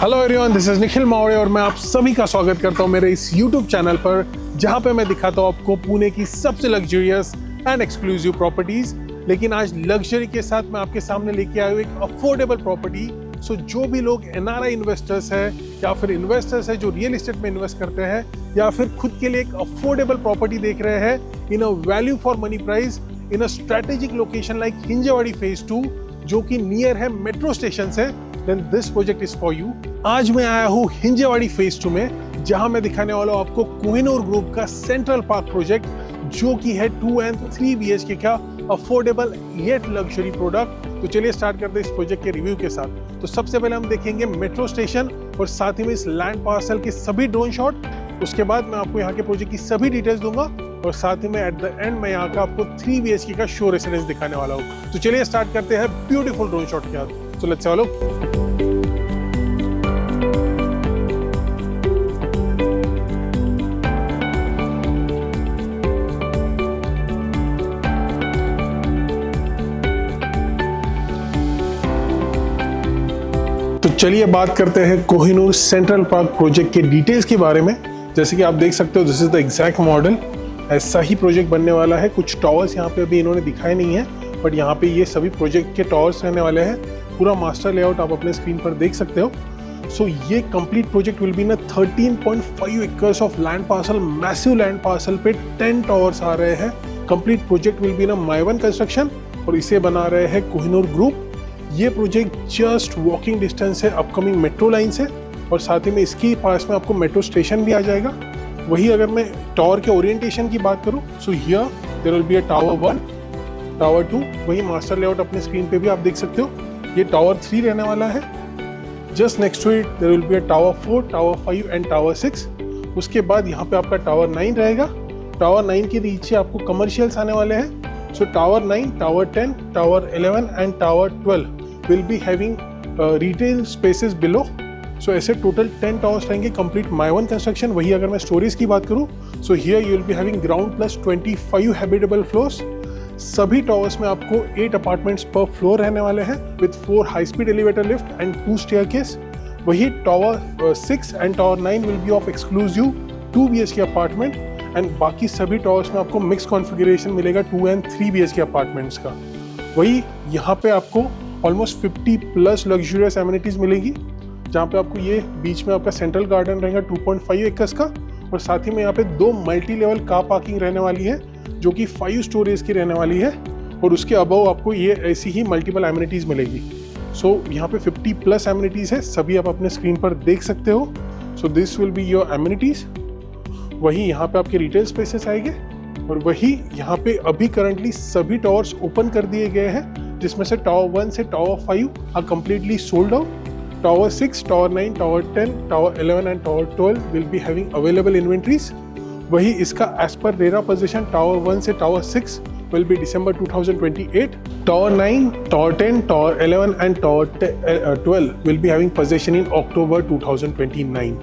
Hello everyone, this is Nikhil Maurya और मैं आप सभी का स्वागत करता हूं मेरे इस YouTube चैनल पर, जहां पे मैं दिखाता हूं आपको पुणे की सबसे लग्जरियस एंड एक्सक्लूसिव प्रॉपर्टीज। लेकिन आज लग्जरी के साथ मैं आपके सामने लेके आया हूं एक अफोर्डेबल प्रॉपर्टी। सो जो भी लोग NRI इन्वेस्टर्स है या फिर इन्वेस्टर्स है जो रियल एस्टेट में इन्वेस्ट करते हैं या फिर खुद के लिए एक अफोर्डेबल प्रॉपर्टी देख रहे हैं in a value for money price in a strategic location like Hinjewadi phase 2, जो कि नियर है मेट्रो स्टेशन से, then this project is for you। आज मैं आया हूँ हिंजेवाड़ी फेज 2 में, जहां मैं दिखाने वाला हूँ आपको कोहिनूर ग्रुप का सेंट्रल पार्क प्रोजेक्ट, जो कि है 2 and 3 BHK का अफोर्डेबल येट लग्जरी प्रोडक्ट। तो चलिए स्टार्ट करते हैं इस प्रोजेक्ट के रिव्यू के साथ। तो सबसे पहले हम देखेंगे मेट्रो स्टेशन और साथ ही में इस लैंड पार्सल के सभी ड्रोन शॉट। उसके बाद मैं आपको यहाँ के प्रोजेक्ट की सभी डिटेल्स दूंगा और साथ ही में एट द एंड मैं यहाँ का आपको 3 BHK का शो रेसिडेंस दिखाने वाला हूँ। तो चलिए स्टार्ट करते हैं ब्यूटीफुल ड्रोन शॉट के साथ। तो लेट्स हैव अ लुक। तो चलिए बात करते हैं कोहिनूर सेंट्रल पार्क प्रोजेक्ट के डिटेल्स के बारे में। जैसे कि आप देख सकते हो, this is the exact model. ऐसा ही प्रोजेक्ट बनने वाला है। कुछ टावर्स यहाँ पे अभी इन्होंने दिखाए नहीं है, बट यहाँ पे ये सभी प्रोजेक्ट के टावर्स रहने वाले हैं। पूरा मास्टर लेआउट आप अपने स्क्रीन पर देख सकते हो। सो ये कंप्लीट प्रोजेक्ट विल बी ना 13.5 acres of land parcel, massive land parcel पे 10 टावर्स आ रहे हैं। कंप्लीट प्रोजेक्ट विल बी ना माइवन कंस्ट्रक्शन और इसे बना रहे हैं कोहिनूर ग्रुप। ये प्रोजेक्ट जस्ट वॉकिंग डिस्टेंस है अपकमिंग मेट्रो लाइन से और साथ ही में इसके पास में आपको मेट्रो स्टेशन भी आ जाएगा। वही अगर मैं टावर के ओरिएंटेशन की बात करूं, so here there will be a tower 1, tower 2। वही मास्टर लेआउट अपने स्क्रीन पे भी आप देख सकते हो। ये टावर 3 रहने वाला है। Just next to it there will be a tower 4, tower 5 and tower 6। उसके बाद यहाँ पे आपका टावर 9 रहेगा। टावर 9 के नीचे आपको कमर्शियल्स आने वाले हैं। So tower 9, tower 10, tower 11 and tower 12 will be having retail spaces below। So ऐसे टोटल 10 टावर्स रहेंगे कंप्लीट माइवन कंस्ट्रक्शन। वही अगर मैं स्टोरेज की बात करूँ, so here you will be having ground plus 25 habitable floors. सभी टावर्स में आपको 8 अपार्टमेंट्स पर फ्लोर रहने वाले हैं with 4 high speed elevator lift and 2 staircase. वही tower 6 and tower 9 will be of exclusive 2 BHK apartment and बाकी सभी towers में आपको मिक्स कॉन्फ़िगरेशन मिलेगा 2 and 3 BHK अपार्टमेंट्स का। वही यहाँ पे आपको ऑलमोस्ट 50+ लग्जूरियस एमिनिटीज मिलेगी, जहाँ पे आपको ये बीच में आपका सेंट्रल गार्डन रहेगा 2.5 एकर्स का और साथ ही में यहाँ पे 2 मल्टी लेवल कार पार्किंग रहने वाली है, जो कि 5 स्टोरेज की रहने वाली है और उसके अबव आपको ये ऐसी ही मल्टीपल एमिनिटीज मिलेगी। सो यहाँ पे 50+ एमिनिटीज है, सभी आप अपने स्क्रीन पर देख सकते हो। So this will be your amenities. वही यहाँ पे आपके रिटेल स्पेसेस आएंगे और वही यहाँ पे अभी करंटली सभी टावर्स ओपन कर दिए गए हैं, जिसमें से टावर 1 से tower 5 are completely sold out. Tower 6, tower 9, tower 10, tower 11 and tower 12 will be having available inventories. वही इसका एज पर रेरा पोजीशन टावर 1 से tower 6 will be December 2028. Tower 9, Tower 10, Tower 11 and Tower 12 will be having possession in October 2029.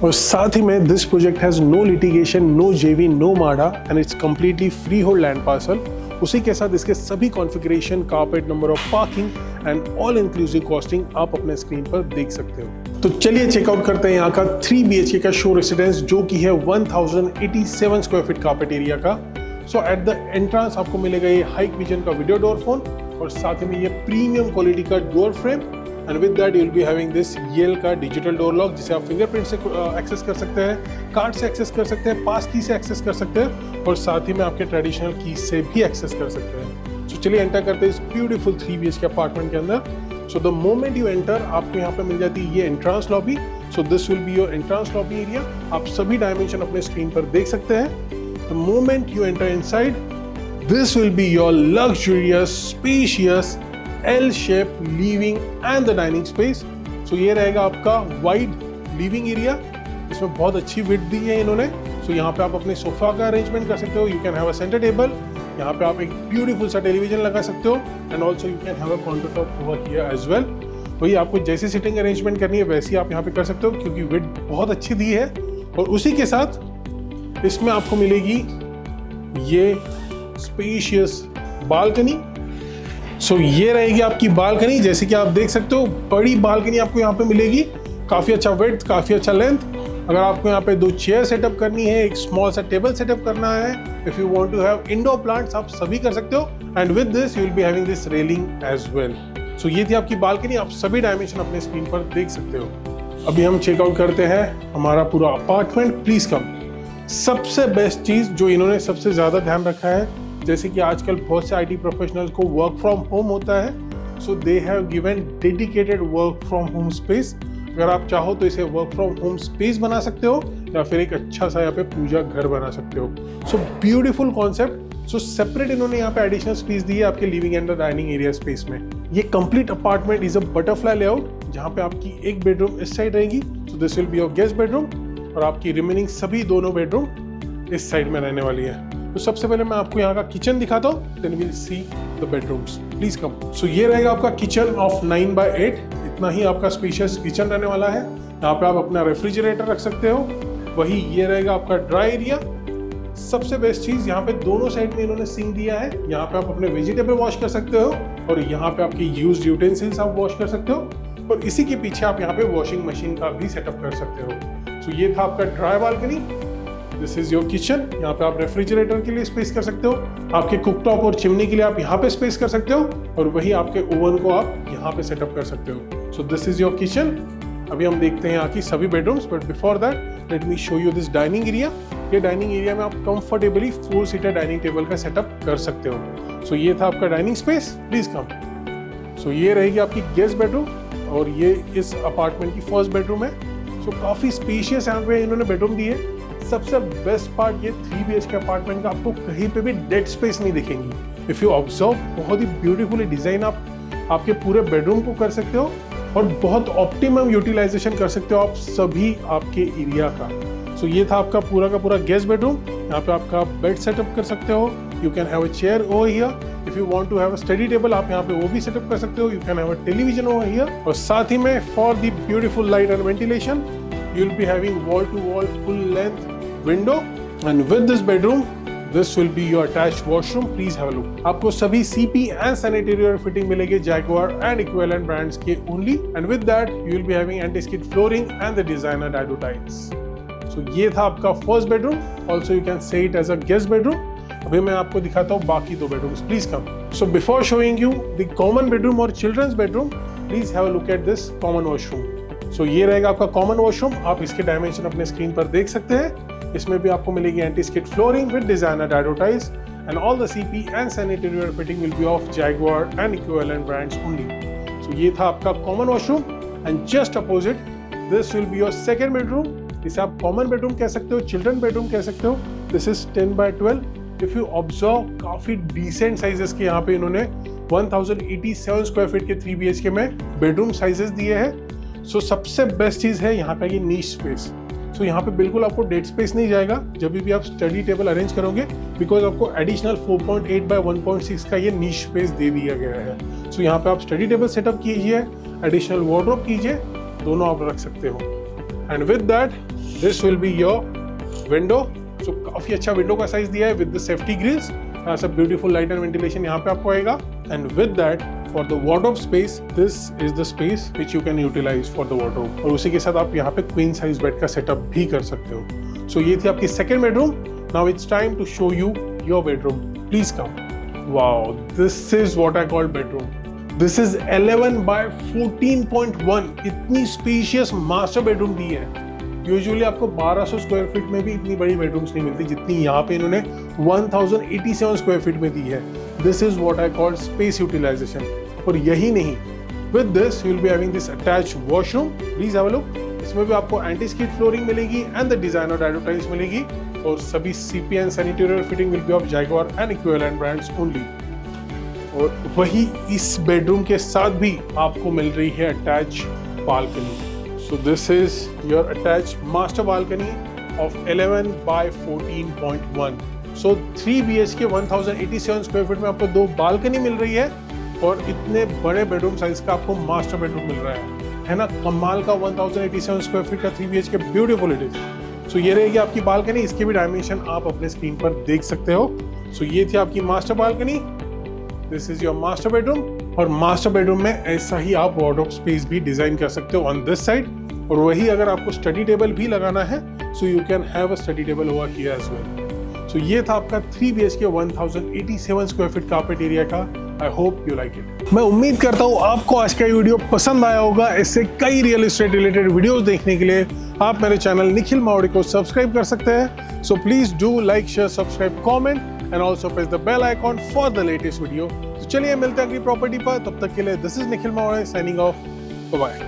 और साथ ही में this project has no litigation, no JV, no MADA and it's completely freehold land parcel। उसी के साथ इसके सभी configuration, carpet, number of parking and all inclusive costing आप अपने स्क्रीन पर देख सकते हो। तो चलिए चेकआउट करते हैं यहाँ का 3 BHK का शो रेसिडेंस, जो कि है 1087 स्क्वायर फीट कारपेट एरिया का। सो एट द एंट्रेंस आपको मिलेगा ये हाइक विजन का वीडियो डोर फोन और साथ ही में ये प्रीमियम क्वालिटी का door frame and with that you will be having this Yale का डिजिटल डोर लॉक, जिसे आप फिंगरप्रिंट से एक्सेस कर सकते हैं, कार्ड से एक्सेस कर सकते हैं, पास की से एक्सेस कर सकते हैं और साथ ही में आपके ट्रेडिशनल की से भी एक्सेस कर सकते हैं। सो चलिए एंटर करते हैं इस ब्यूटीफुल 3 BHK अपार्टमेंट के अंदर। So the moment you enter आपको यहाँ पे मिल जाती है ये entrance lobby. So this will be your entrance lobby area. आप सभी डायमेंशन अपने स्क्रीन पर देख सकते हैं। The moment you enter inside, this will be your luxurious, spacious, L-shaped living and the dining space. So ये रहेगा आपका wide living area। इसमें बहुत अच्छी width दी है इन्होंने। So यहाँ पे आप अपने सोफा का अरेंजमेंट कर सकते हो। You can have a center table। यहाँ पे आप एक beautiful सा टेलीविजन लगा सकते हो and also you can have a countertop over here as well। वही आपको जैसी सिटिंग अरेंजमेंट करनी है वैसी आप यहाँ पे कर सकते हो, क्योंकि width बहुत अच्छी दी है। और उसी के साथ इसमें आपको मिलेगी ये स्पेशियस बालकनी। सो ये रहेगी आपकी बालकनी। जैसे कि आप देख सकते हो, बड़ी बालकनी आपको यहाँ पे मिलेगी काफ़ी अच्छा विड्थ, काफ़ी अच्छा लेंथ। अगर आपको यहाँ पे 2 चेयर सेटअप करनी है, एक स्मॉल सा टेबल सेटअप करना है, if you want to have indoor plants, आप सभी कर सकते हो। And with this you will be having this railing as well. So ये थी आपकी बालकनी, आप सभी डायमेंशन अपने स्क्रीन पर देख सकते हो। अभी हम चेकआउट करते हैं हमारा पूरा अपार्टमेंट। Please come. सबसे बेस्ट चीज जो इन्होंने सबसे ज्यादा ध्यान रखा है, जैसे कि आजकल बहुत से आईटी प्रोफेशनल्स को वर्क फ्रॉम होम होता है, so they have given dedicated work from home space. अगर आप चाहो तो इसे वर्क फ्रॉम होम स्पेस बना सकते हो या फिर एक अच्छा सा यहाँ पे पूजा घर बना सकते हो। So beautiful concept. So separate इन्होंने यहाँ पे एडिशनल स्पेस दी है आपके living and the dining area space में। ये complete apartment is a butterfly layout, जहाँ पे आपकी एक बेडरूम इस साइड रहेगी, so this will be your guest bedroom, और आपकी रिमेनिंग सभी दोनों बेडरूम इस साइड में रहने वाली है। तो सबसे पहले मैं आपको यहाँ का किचन दिखाता हूँ, then we will see the bedrooms. Please come. So ये रहेगा आपका किचन ऑफ 9x8। इतना ही आपका स्पेशियस किचन रहने वाला है। यहाँ पे आप अपना रेफ्रिजरेटर रख सकते हो। वही ये रहेगा आपका ड्राई एरिया। सबसे बेस्ट चीज, यहाँ पे दोनों साइड में इन्होंने सिंक दिया है। यहाँ पे आप अपने वेजिटेबल वॉश कर सकते हो और यहाँ पे आपकी यूज्ड यूटेंसिल्स आप वॉश कर सकते हो, और इसी के पीछे आप यहाँ पे वॉशिंग मशीन का भी सेटअप कर सकते हो। सो ये था आपका dry balcony. This is your kitchen. यहाँ पे आप रेफ्रिजरेटर के लिए स्पेस कर सकते हो, आपके कुकटॉप और चिमनी के लिए आप यहाँ पे स्पेस कर सकते हो, और वही आपके ओवन को आप यहाँ पे सेटअप कर सकते हो। So this is your kitchen. अभी हम देखते हैं यहाँ की सभी bedrooms, but before that let me show you this dining area. ये डाइनिंग एरिया में आप कंफर्टेबली 4 सीटर डाइनिंग टेबल का सेटअप कर सकते हो। सो ये था आपका dining space. Please come. So ये रहेगी आपकी गेस्ट बेडरूम, और ये इस अपार्टमेंट की फर्स्ट बेडरूम है। सो काफी स्पेशियस यहाँ पे इन्होंने बेडरूम दी है। सबसे बेस्ट पार्ट, ये 3 BHK अपार्टमेंट का आपको कहीं पे भी डेड स्पेस नहीं दिखेंगी। इफ यू ऑब्जर्व, बहुत ही ब्यूटीफुली डिजाइन आप आपके पूरे बेडरूम को कर सकते हो, और बहुत ऑप्टिमम यूटिलाइजेशन कर सकते हो आप सभी आपके एरिया का। सो ये था आपका पूरा का पूरा गेस्ट बेडरूम। यहाँ पे आपका बेड सेटअप कर सकते हो। You can have a chair over here. If you want to have a study table, आप यहाँ पे वो भी सेटअप कर सकते हो। You can have a television over here, और साथ ही में for the beautiful light and ventilation you will be having wall to wall full length window. And with this bedroom, this will be your attached washroom. Please have a look. आपको सभी CP and sanitary fitting मिलेगी Jaguar and equivalent brands के only. And with that, you will be having anti-skid flooring and the designer dado tiles. So ये था आपका first bedroom. Also you can say it as a guest bedroom. अभी मैं आपको दिखाता हूँ बाकी 2 bedrooms. Please come. So before showing you the common bedroom or children's bedroom, please have a look at this common washroom. So ये रहेगा आपका common washroom. आप इसके dimension अपने screen पर देख सकते हैं। इसमें भी आपको मिलेगी anti skid flooring with designer dado tiles, and all the CP and sanitary ware fitting will be of Jaguar and equivalent brands only. So ये था आपका common washroom, and just opposite this will be your second bedroom. इसे आप common bedroom कह सकते हो, children bedroom कह सकते हो। This is 10x12। If you observe, काफी डिसेंट साइजेस के यहाँ पे इन्होंने 1087 स्क्वायर फीट के 3 BHK में बेडरूम साइजेस दिए हैं। सो सबसे बेस्ट चीज है यहाँ पे ये नीश स्पेस। सो यहाँ पे बिल्कुल आपको डेड स्पेस नहीं जाएगा जब भी आप स्टडी टेबल अरेंज करोगे, बिकॉज आपको एडिशनल 4.8 बाय 1.6 का ये नीश स्पेस दे दिया गया है। सो यहाँ पे आप स्टडी टेबल सेटअप कीजिए, एडिशनल वार्डरोब कीजिए, दोनों आप रख सकते हो। And with that this will be your window. So काफी अच्छा विंडो का साइज दिया है विद द सेफ्टी ग्रिल्स। यहाँ से ब्यूटीफुल लाइट एंड वेंटिलेशन यहाँ पे आपको आएगा। And with that for the wardrobe space, this is the space which you can utilize for the wardrobe, और उसी के साथ आप यहाँ पे queen size bed का setup भी कर सकते हो। So ये थी आपकी second bedroom. Now it's time to show you your bedroom. Please come. Wow, this is what I call bedroom. This is 11 by 14.1. इतनी spacious master bedroom दी है। यूजुअली आपको 1200 स्क्वायर फीट में भी इतनी बड़ी बेडरूम्स नहीं मिलती जितनी यहाँ पे इन्होंने 1087 स्क्वायर फीट में दी है। This is what I call space utilization. और यही नहीं, with this you will be having this attached washroom. Please have a look. इसमें भी आपको एंटी स्किड फ्लोरिंग मिलेगी and the designer dado tiles मिलेगी, और सभी CP and sanitary fitting will be of Jaguar and equivalent brands only. और वही इस बेडरूम के साथ भी आपको मिल रही है attach balcony. So this is your attached master balcony of 11 by 14.1. So 3 BHK 1087 square feet में आपको 2 बालकनी मिल रही है, और इतने बड़े बेडरूम साइज का आपको मास्टर बेडरूम मिल रहा है ना। कमाल का 1087 स्क्वायर फीट का 3 BHK, ब्यूटीफुल इट इज। सो ये रहेगी आपकी बालकनी। इसके भी डायमेंशन आप अपने स्क्रीन पर देख सकते हो। सो ये थी आपकी master balcony. This is your master bedroom, और मास्टर बेडरूम में ऐसा ही आप वार्डरोब स्पेस भी डिजाइन कर सकते हो ऑन दिस साइड। और वही अगर आपको स्टडी टेबल भी लगाना है so you can have a study table over here as well. So ये था आपका 3 BHK 1087 square feet carpet area का। I hope you like it. मैं उम्मीद करता हूँ आपको आज का वीडियो पसंद आया होगा। इससे कई रियल एस्टेट रिलेटेड वीडियोस देखने के लिए आप मेरे चैनल निखिल मावड़े को सब्सक्राइब कर सकते हैं। So please do like, share, subscribe, comment and also press the bell icon for the latest video. तो चलिए मिलते हैं अगली प्रॉपर्टी पर, तब तक के लिए this is Nikhil Mawade signing off. Bye.